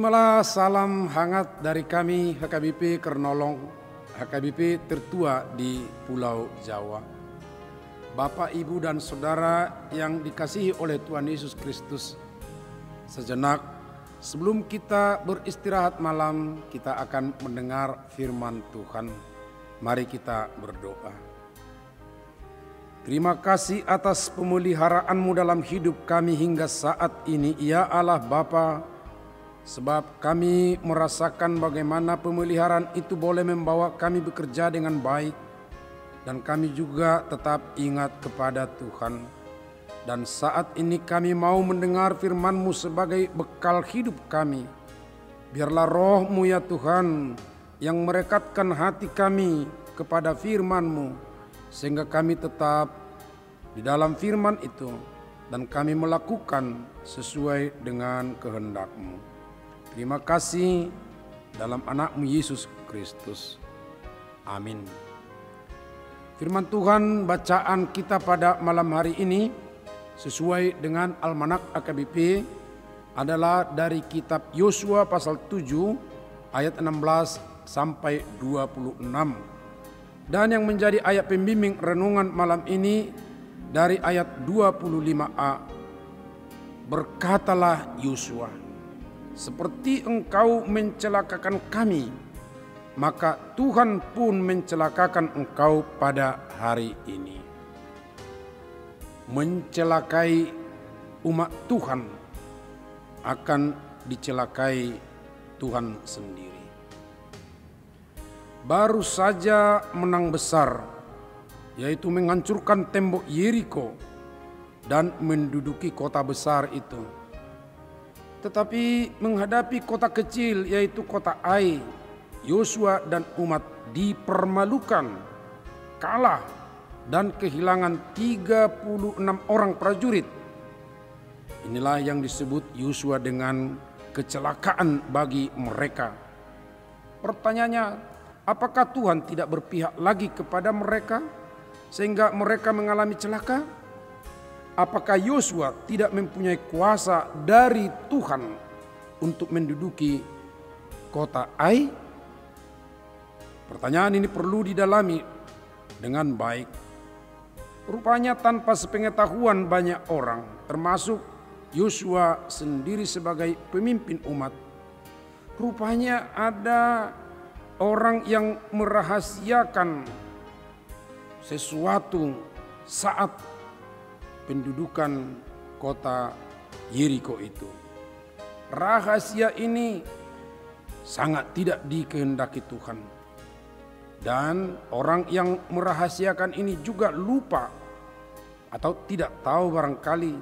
Terimalah salam hangat dari kami HKBP Kernolong, HKBP tertua di Pulau Jawa. Bapak, Ibu, dan Saudara yang dikasihi oleh Tuhan Yesus Kristus, sejenak sebelum kita beristirahat malam, kita akan mendengar firman Tuhan. Mari kita berdoa. Terima kasih atas pemeliharaanmu dalam hidup kami hingga saat ini, ya Allah Bapa, sebab kami merasakan bagaimana pemeliharaan itu boleh membawa kami bekerja dengan baik, dan kami juga tetap ingat kepada Tuhan. Dan saat ini kami mau mendengar firman-Mu sebagai bekal hidup kami. Biarlah Roh-Mu ya Tuhan yang merekatkan hati kami kepada firman-Mu, sehingga kami tetap di dalam firman itu dan kami melakukan sesuai dengan kehendak-Mu. Terima kasih dalam anak-Mu Yesus Kristus. Amin. Firman Tuhan bacaan kita pada malam hari ini sesuai dengan Almanak AKBP adalah dari kitab Yosua pasal 7 ayat 16 sampai 26. Dan yang menjadi ayat pembimbing renungan malam ini dari ayat 25a. Berkatalah Yosua, seperti engkau mencelakakan kami, maka Tuhan pun mencelakakan engkau pada hari ini. Mencelakai umat Tuhan akan dicelakai Tuhan sendiri. Baru saja menang besar, yaitu menghancurkan tembok Yeriko dan menduduki kota besar itu. Tetapi menghadapi kota kecil, yaitu kota Ai, Yosua dan umat dipermalukan, kalah, dan kehilangan 36 orang prajurit. Inilah yang disebut Yosua dengan kecelakaan bagi mereka. Pertanyaannya, apakah Tuhan tidak berpihak lagi kepada mereka sehingga mereka mengalami celaka? Apakah Yosua tidak mempunyai kuasa dari Tuhan untuk menduduki kota Ai? Pertanyaan ini perlu didalami dengan baik. Rupanya tanpa sepengetahuan banyak orang, termasuk Yosua sendiri sebagai pemimpin umat, rupanya ada orang yang merahasiakan sesuatu saat pendudukan kota Yeriko itu. Rahasia ini sangat tidak dikehendaki Tuhan. Dan orang yang merahasiakan ini juga lupa atau tidak tahu barangkali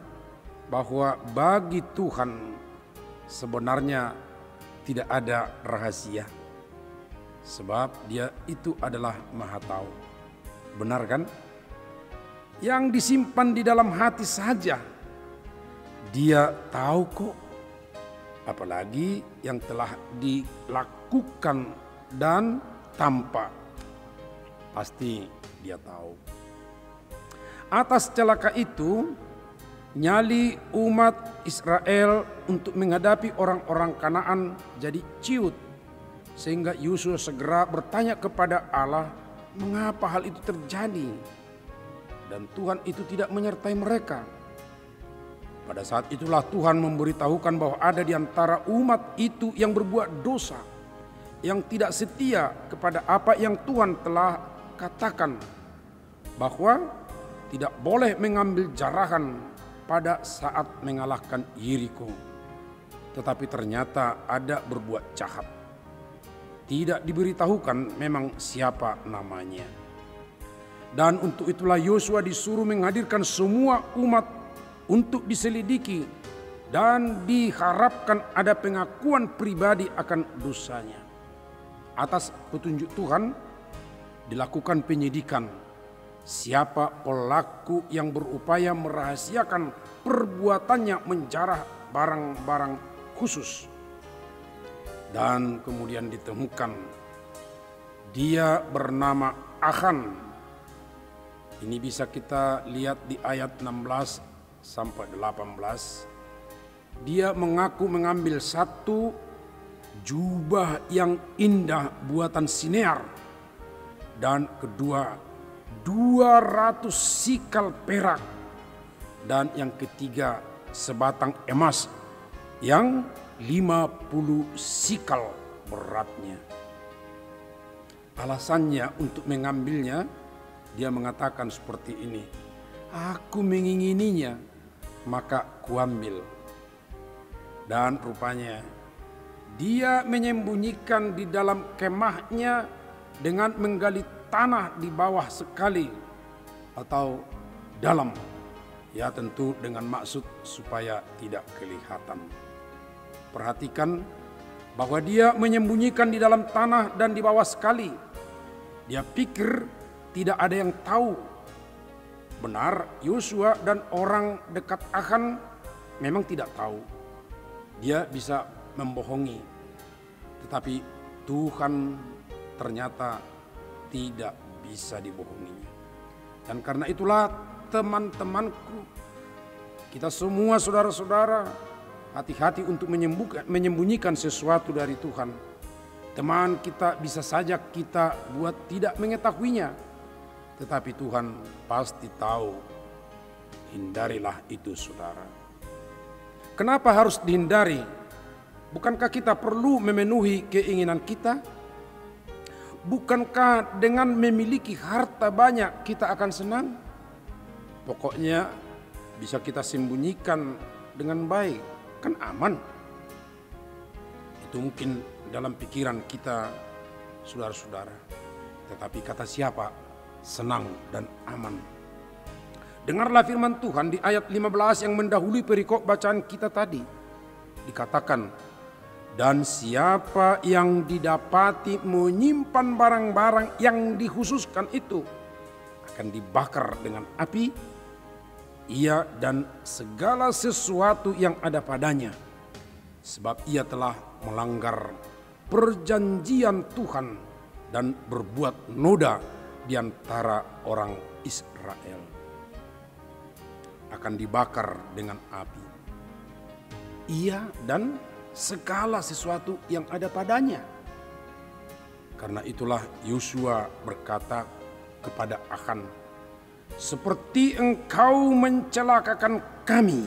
bahwa bagi Tuhan sebenarnya tidak ada rahasia. Sebab Dia itu adalah Maha Tahu. Benar kan? Yang disimpan di dalam hati saja Dia tahu kok. Apalagi yang telah dilakukan dan tampak, pasti Dia tahu. Atas celaka itu, nyali umat Israel untuk menghadapi orang-orang Kanaan jadi ciut. Sehingga Yosua segera bertanya kepada Allah, mengapa hal itu terjadi? Dan Tuhan itu tidak menyertai mereka. Pada saat itulah Tuhan memberitahukan bahwa ada di antara umat itu yang berbuat dosa, yang tidak setia kepada apa yang Tuhan telah katakan, bahwa tidak boleh mengambil jarahan pada saat mengalahkan Yeriko. Tetapi ternyata ada berbuat jahat. Tidak diberitahukan memang siapa namanya. Dan untuk itulah Yosua disuruh menghadirkan semua umat untuk diselidiki dan diharapkan ada pengakuan pribadi akan dosanya. Atas petunjuk Tuhan dilakukan penyidikan. Siapa pelaku yang berupaya merahasiakan perbuatannya menjarah barang-barang khusus. Dan kemudian ditemukan dia bernama Achan. Ini bisa kita lihat di ayat 16 sampai 18. Dia mengaku mengambil satu jubah yang indah buatan Sinear, dan kedua 200 sikal perak, dan yang ketiga sebatang emas yang 50 sikal beratnya. Alasannya untuk mengambilnya, dia mengatakan seperti ini, aku mengingininya, maka kuambil. Dan rupanya dia menyembunyikan di dalam kemahnya dengan menggali tanah di bawah sekali atau dalam. Ya tentu dengan maksud supaya tidak kelihatan. Perhatikan bahwa dia menyembunyikan di dalam tanah dan di bawah sekali. Dia pikir tidak ada yang tahu. Benar, Yosua dan orang dekat Achan memang tidak tahu. Dia bisa membohongi. Tetapi Tuhan ternyata tidak bisa dibohonginya. Dan karena itulah teman-temanku, kita semua saudara-saudara, hati-hati untuk menyembunyikan sesuatu dari Tuhan. Teman kita bisa saja kita buat tidak mengetahuinya, tetapi Tuhan pasti tahu. Hindarilah itu, saudara. Kenapa harus dihindari? Bukankah kita perlu memenuhi keinginan kita? Bukankah dengan memiliki harta banyak kita akan senang? Pokoknya bisa kita sembunyikan dengan baik, kan aman. Itu mungkin dalam pikiran kita, saudara-saudara. Tetapi kata siapa? Senang dan aman. Dengarlah firman Tuhan di ayat 15 yang mendahului perikop bacaan kita tadi. Dikatakan, dan siapa yang didapati menyimpan barang-barang yang dikhususkan itu akan dibakar dengan api, ia dan segala sesuatu yang ada padanya, sebab ia telah melanggar perjanjian Tuhan dan berbuat noda di antara orang Israel. Akan dibakar dengan api. Ia dan segala sesuatu yang ada padanya. Karena itulah Yosua berkata kepada Achan, seperti engkau mencelakakan kami,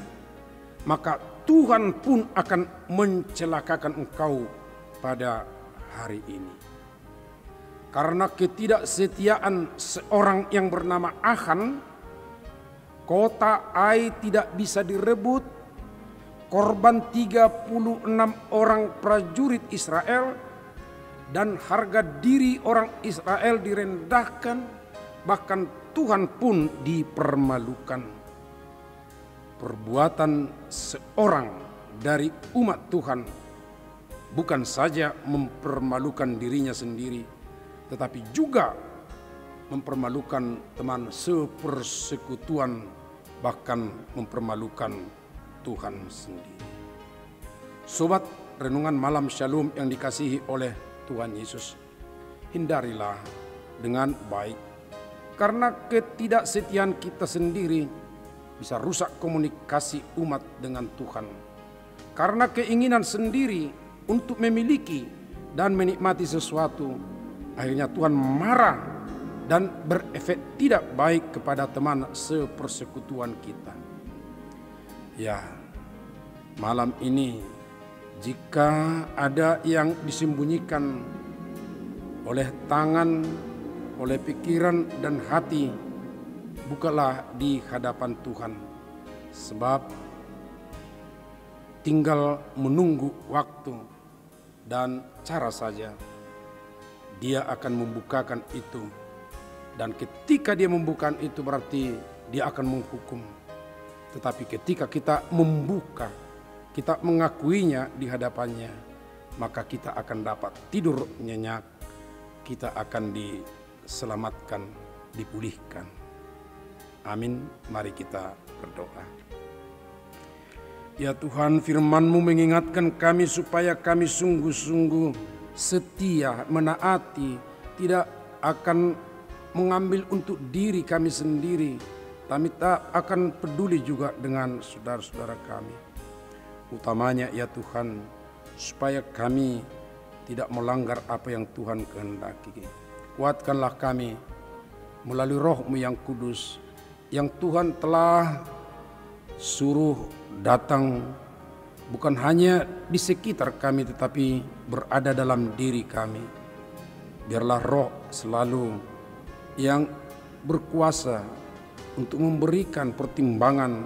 maka Tuhan pun akan mencelakakan engkau pada hari ini. Karena ketidaksetiaan seorang yang bernama Achan, kota Ai tidak bisa direbut, korban 36 orang prajurit Israel, dan harga diri orang Israel direndahkan, bahkan Tuhan pun dipermalukan. Perbuatan seorang dari umat Tuhan bukan saja mempermalukan dirinya sendiri, tetapi juga mempermalukan teman sepersekutuan, bahkan mempermalukan Tuhan sendiri. Sobat renungan malam Shalom yang dikasihi oleh Tuhan Yesus, hindarilah dengan baik, karena ketidaksetiaan kita sendiri bisa rusak komunikasi umat dengan Tuhan. Karena keinginan sendiri untuk memiliki dan menikmati sesuatu, akhirnya Tuhan marah dan berefek tidak baik kepada teman sepersekutuan kita. Ya, malam ini jika ada yang disembunyikan oleh tangan, oleh pikiran dan hati, bukalah di hadapan Tuhan, sebab tinggal menunggu waktu dan cara saja Dia akan membukakan itu. Dan ketika Dia membukakan itu berarti Dia akan menghukum. Tetapi ketika kita membuka, kita mengakuinya di hadapannya, maka kita akan dapat tidur nyenyak, kita akan diselamatkan, dipulihkan. Amin. Mari kita berdoa. Ya Tuhan, firman-Mu mengingatkan kami supaya kami sungguh-sungguh setia, menaati, tidak akan mengambil untuk diri kami sendiri. Kami tak akan peduli juga dengan saudara-saudara kami. Utamanya ya Tuhan, supaya kami tidak melanggar apa yang Tuhan kehendaki. Kuatkanlah kami melalui Roh-Mu yang kudus, yang Tuhan telah suruh datang bukan hanya di sekitar kami tetapi berada dalam diri kami. Biarlah Roh selalu yang berkuasa untuk memberikan pertimbangan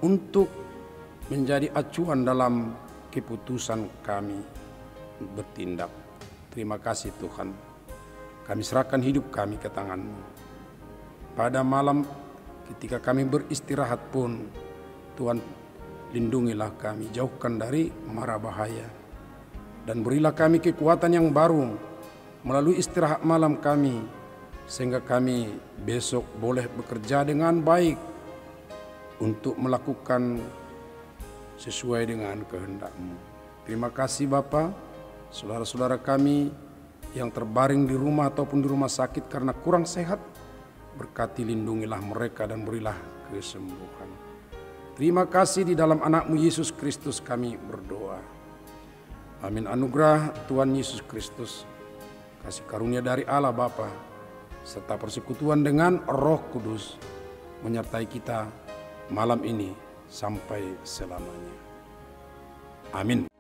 untuk menjadi acuan dalam keputusan kami bertindak. Terima kasih Tuhan. Kami serahkan hidup kami ke tangan-Mu. Pada malam ketika kami beristirahat pun, Tuhan lindungilah kami, jauhkan dari mara bahaya. Dan berilah kami kekuatan yang baru melalui istirahat malam kami, sehingga kami besok boleh bekerja dengan baik untuk melakukan sesuai dengan kehendak-Mu. Terima kasih Bapa. Saudara-saudara kami yang terbaring di rumah ataupun di rumah sakit karena kurang sehat, berkati lindungilah mereka dan berilah kesembuhan. Terima kasih, di dalam anak-Mu Yesus Kristus kami berdoa. Amin. Anugerah Tuhan Yesus Kristus, kasih karunia dari Allah Bapa, serta persekutuan dengan Roh Kudus menyertai kita malam ini sampai selamanya. Amin.